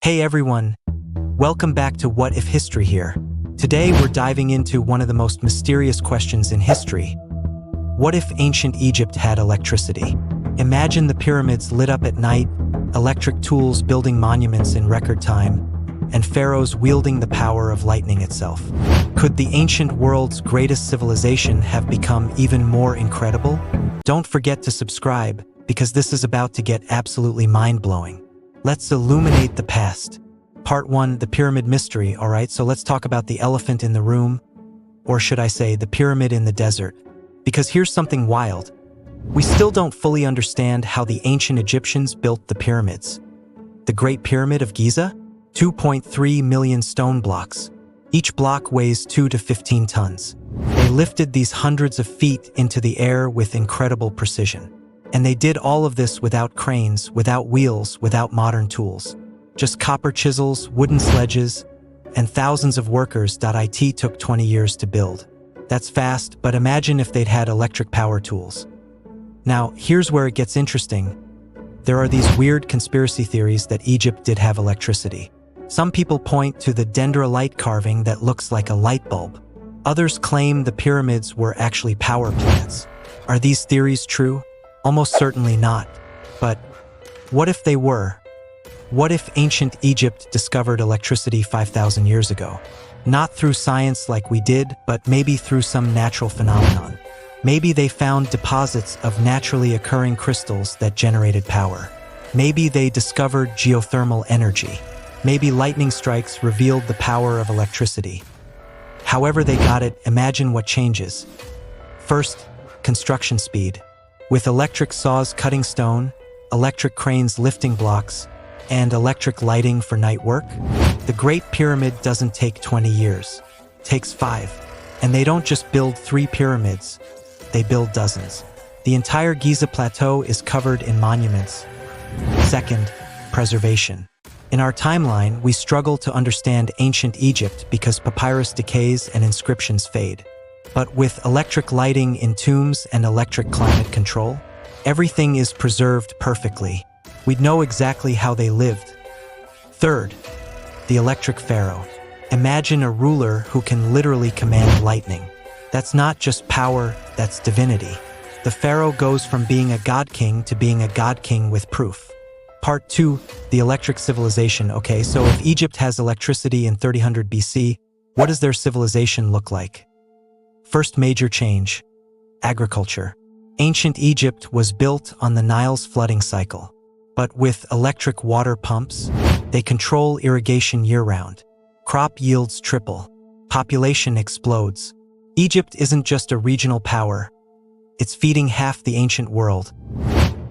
Hey everyone, welcome back to What If History here. Today we're diving into one of the most mysterious questions in history. What if ancient Egypt had electricity? Imagine the pyramids lit up at night, electric tools building monuments in record time, and pharaohs wielding the power of lightning itself. Could the ancient world's greatest civilization have become even more incredible? Don't forget to subscribe, because this is about to get absolutely mind-blowing. Let's illuminate the past. Part 1, the pyramid mystery, alright? So let's talk about the elephant in the room, or should I say, the pyramid in the desert. Because here's something wild. We still don't fully understand how the ancient Egyptians built the pyramids. The Great Pyramid of Giza? 2.3 million stone blocks. Each block weighs 2 to 15 tons. They lifted these hundreds of feet into the air with incredible precision. And they did all of this without cranes, without wheels, without modern tools. Just copper chisels, wooden sledges, and thousands of workers. It took 20 years to build. That's fast, but imagine if they'd had electric power tools. Now, here's where it gets interesting. There are these weird conspiracy theories that Egypt did have electricity. Some people point to the dendrolite carving that looks like a light bulb. Others claim the pyramids were actually power plants. Are these theories true? Almost certainly not. But what if they were? What if ancient Egypt discovered electricity 5,000 years ago? Not through science like we did, but maybe through some natural phenomenon. Maybe they found deposits of naturally occurring crystals that generated power. Maybe they discovered geothermal energy. Maybe lightning strikes revealed the power of electricity. However they got it, imagine what changes. First, construction speed. With electric saws cutting stone, electric cranes lifting blocks, and electric lighting for night work, the Great Pyramid doesn't take 20 years. It takes 5. And they don't just build 3 pyramids, they build dozens. The entire Giza plateau is covered in monuments. Second, preservation. In our timeline, we struggle to understand ancient Egypt because papyrus decays and inscriptions fade. But with electric lighting in tombs and electric climate control, everything is preserved perfectly. We'd know exactly how they lived. Third, the electric pharaoh. Imagine a ruler who can literally command lightning. That's not just power, that's divinity. The pharaoh goes from being a god king to being a god king with proof. Part 2, the electric civilization. Okay, so if Egypt has electricity in 3000 BC, what does their civilization look like? First major change, agriculture. Ancient Egypt was built on the Nile's flooding cycle. But with electric water pumps, they control irrigation year-round. Crop yields triple. Population explodes. Egypt isn't just a regional power. It's feeding half the ancient world.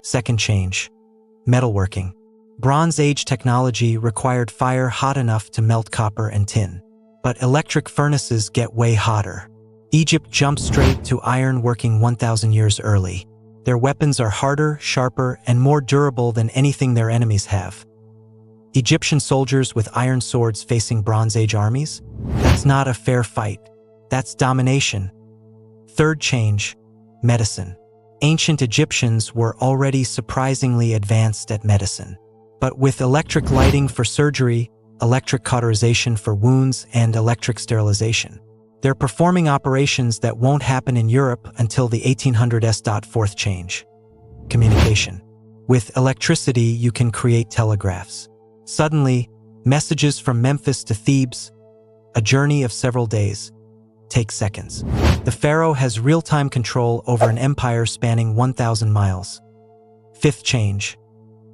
Second change, metalworking. Bronze Age technology required fire hot enough to melt copper and tin. But electric furnaces get way hotter. Egypt jumped straight to iron working 1,000 years early. Their weapons are harder, sharper, and more durable than anything their enemies have. Egyptian soldiers with iron swords facing Bronze Age armies? That's not a fair fight. That's domination. Third change, medicine. Ancient Egyptians were already surprisingly advanced at medicine. But with electric lighting for surgery, electric cauterization for wounds, and electric sterilization, they're performing operations that won't happen in Europe until the 1800s. Fourth change, communication. With electricity, you can create telegraphs. Suddenly, messages from Memphis to Thebes, a journey of several days, take seconds. The pharaoh has real-time control over an empire spanning 1,000 miles. Fifth change,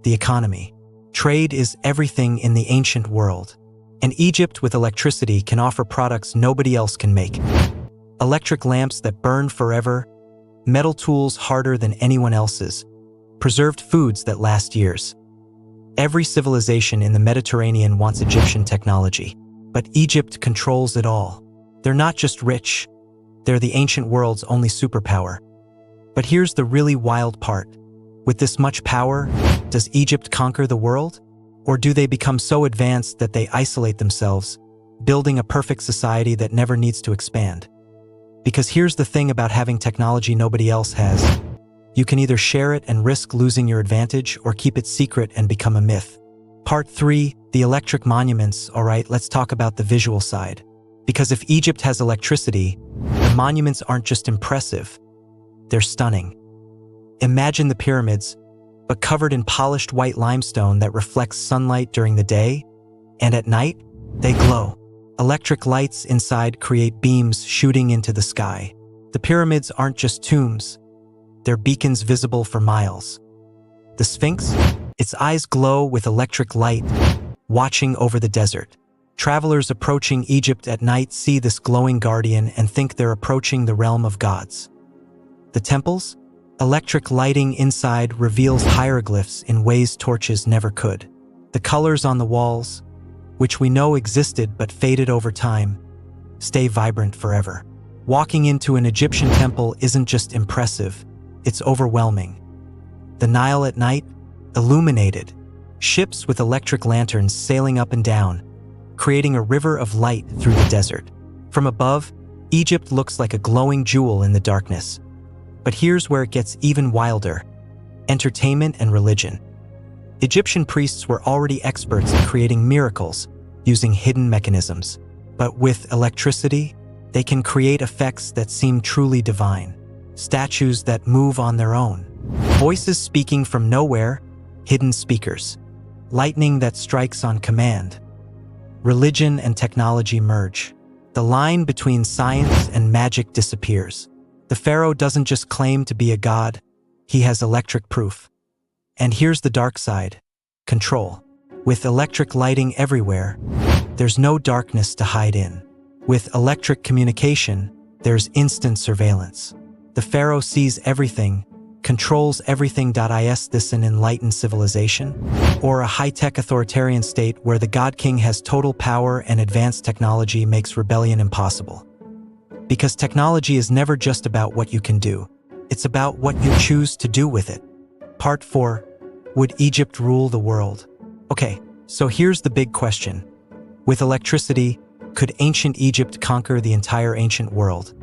the economy. Trade is everything in the ancient world. And Egypt with electricity can offer products nobody else can make. Electric lamps that burn forever, metal tools harder than anyone else's, preserved foods that last years. Every civilization in the Mediterranean wants Egyptian technology, but Egypt controls it all. They're not just rich, they're the ancient world's only superpower. But here's the really wild part. With this much power, does Egypt conquer the world? Or do they become so advanced that they isolate themselves, building a perfect society that never needs to expand? Because here's the thing about having technology nobody else has. You can either share it and risk losing your advantage, or keep it secret and become a myth. Part 3, the electric monuments. Alright, let's talk about the visual side. Because if Egypt has electricity, the monuments aren't just impressive, they're stunning. Imagine the pyramids, but covered in polished white limestone that reflects sunlight during the day, and at night, they glow. Electric lights inside create beams shooting into the sky. The pyramids aren't just tombs, they're beacons visible for miles. The Sphinx? Its eyes glow with electric light, watching over the desert. Travelers approaching Egypt at night see this glowing guardian and think they're approaching the realm of gods. The temples? Electric lighting inside reveals hieroglyphs in ways torches never could. The colors on the walls, which we know existed but faded over time, stay vibrant forever. Walking into an Egyptian temple isn't just impressive, it's overwhelming. The Nile at night? Illuminated. Ships with electric lanterns sailing up and down, creating a river of light through the desert. From above, Egypt looks like a glowing jewel in the darkness. But here's where it gets even wilder: entertainment and religion. Egyptian priests were already experts in creating miracles using hidden mechanisms. But with electricity, they can create effects that seem truly divine. Statues that move on their own. Voices speaking from nowhere, hidden speakers. Lightning that strikes on command. Religion and technology merge. The line between science and magic disappears. The pharaoh doesn't just claim to be a god, he has electric proof. And here's the dark side: control. With electric lighting everywhere, there's no darkness to hide in. With electric communication, there's instant surveillance. The pharaoh sees everything, controls everything. Is this an enlightened civilization? Or a high-tech authoritarian state where the god king has total power and advanced technology makes rebellion impossible? Because technology is never just about what you can do, it's about what you choose to do with it. Part 4. Would Egypt rule the world? Okay, so here's the big question. With electricity, could ancient Egypt conquer the entire ancient world?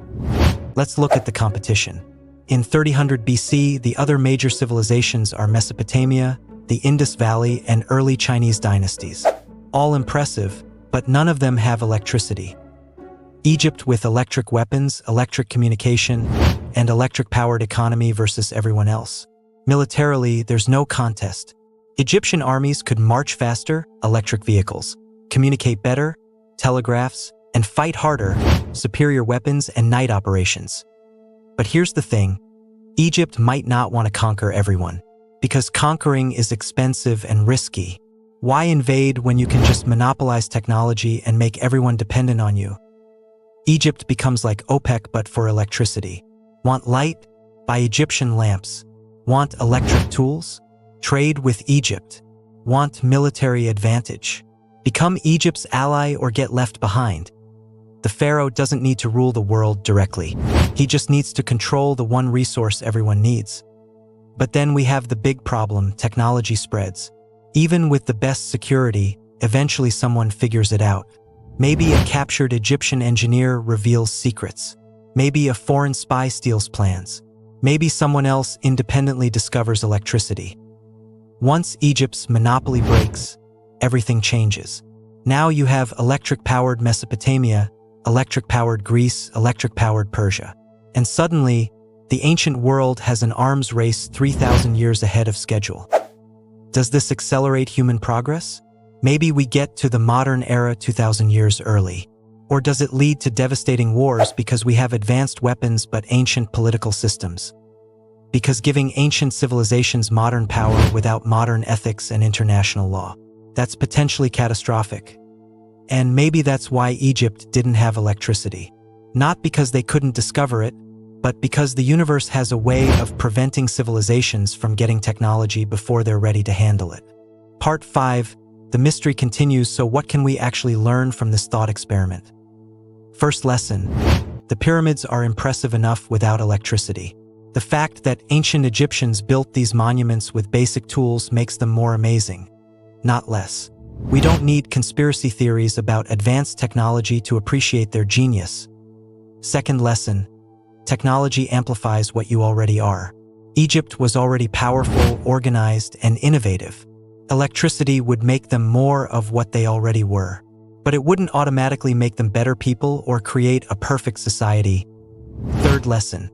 Let's look at the competition. In 300 BC, the other major civilizations are Mesopotamia, the Indus Valley, and early Chinese dynasties. All impressive, but none of them have electricity. Egypt with electric weapons, electric communication, and electric-powered economy versus everyone else. Militarily, there's no contest. Egyptian armies could march faster, electric vehicles, communicate better, telegraphs, and fight harder, superior weapons and night operations. But here's the thing, Egypt might not want to conquer everyone, because conquering is expensive and risky. Why invade when you can just monopolize technology and make everyone dependent on you? Egypt becomes like OPEC but for electricity. Want light? Buy Egyptian lamps. Want electric tools? Trade with Egypt. Want military advantage? Become Egypt's ally or get left behind. The pharaoh doesn't need to rule the world directly. He just needs to control the one resource everyone needs. But then we have the big problem: technology spreads. Even with the best security, eventually someone figures it out. Maybe a captured Egyptian engineer reveals secrets. Maybe a foreign spy steals plans. Maybe someone else independently discovers electricity. Once Egypt's monopoly breaks, everything changes. Now you have electric-powered Mesopotamia, electric-powered Greece, electric-powered Persia. And suddenly, the ancient world has an arms race 3,000 years ahead of schedule. Does this accelerate human progress? Maybe we get to the modern era 2,000 years early. Or does it lead to devastating wars because we have advanced weapons but ancient political systems? Because giving ancient civilizations modern power without modern ethics and international law, that's potentially catastrophic. And maybe that's why Egypt didn't have electricity. Not because they couldn't discover it, but because the universe has a way of preventing civilizations from getting technology before they're ready to handle it. Part 5. The mystery continues. So what can we actually learn from this thought experiment? First lesson. The pyramids are impressive enough without electricity. The fact that ancient Egyptians built these monuments with basic tools makes them more amazing, not less. We don't need conspiracy theories about advanced technology to appreciate their genius. Second lesson. Technology amplifies what you already are. Egypt was already powerful, organized, and innovative. Electricity would make them more of what they already were. But it wouldn't automatically make them better people or create a perfect society. Third lesson.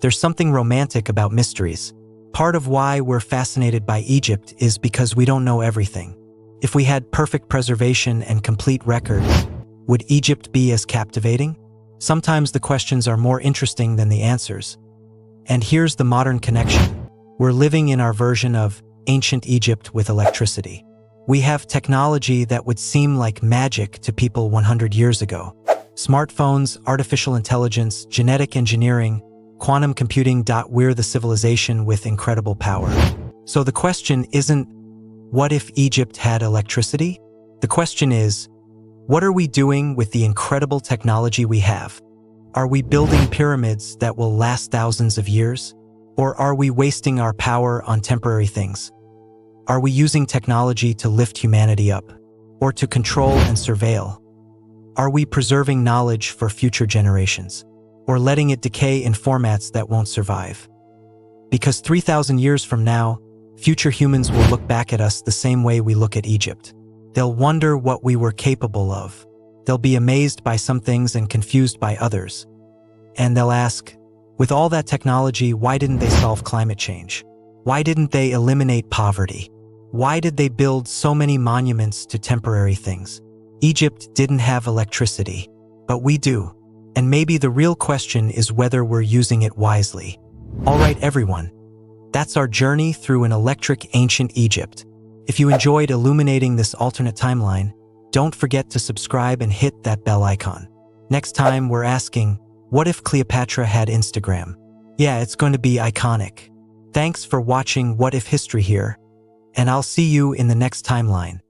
There's something romantic about mysteries. Part of why we're fascinated by Egypt is because we don't know everything. If we had perfect preservation and complete records, would Egypt be as captivating? Sometimes the questions are more interesting than the answers. And here's the modern connection. We're living in our version of ancient Egypt with electricity. We have technology that would seem like magic to people 100 years ago. Smartphones, artificial intelligence, genetic engineering, quantum computing. We're the civilization with incredible power. So the question isn't, what if Egypt had electricity? The question is, what are we doing with the incredible technology we have? Are we building pyramids that will last thousands of years? Or are we wasting our power on temporary things? Are we using technology to lift humanity up, or to control and surveil? Are we preserving knowledge for future generations, or letting it decay in formats that won't survive? Because 3,000 years from now, future humans will look back at us the same way we look at Egypt. They'll wonder what we were capable of. They'll be amazed by some things and confused by others. And they'll ask, with all that technology, why didn't they solve climate change? Why didn't they eliminate poverty? Why did they build so many monuments to temporary things? Egypt didn't have electricity, but we do. And maybe the real question is whether we're using it wisely. All right, everyone. That's our journey through an electric ancient Egypt. If you enjoyed illuminating this alternate timeline, don't forget to subscribe and hit that bell icon. Next time, we're asking, what if Cleopatra had Instagram? Yeah, it's going to be iconic. Thanks for watching What If History here, and I'll see you in the next timeline.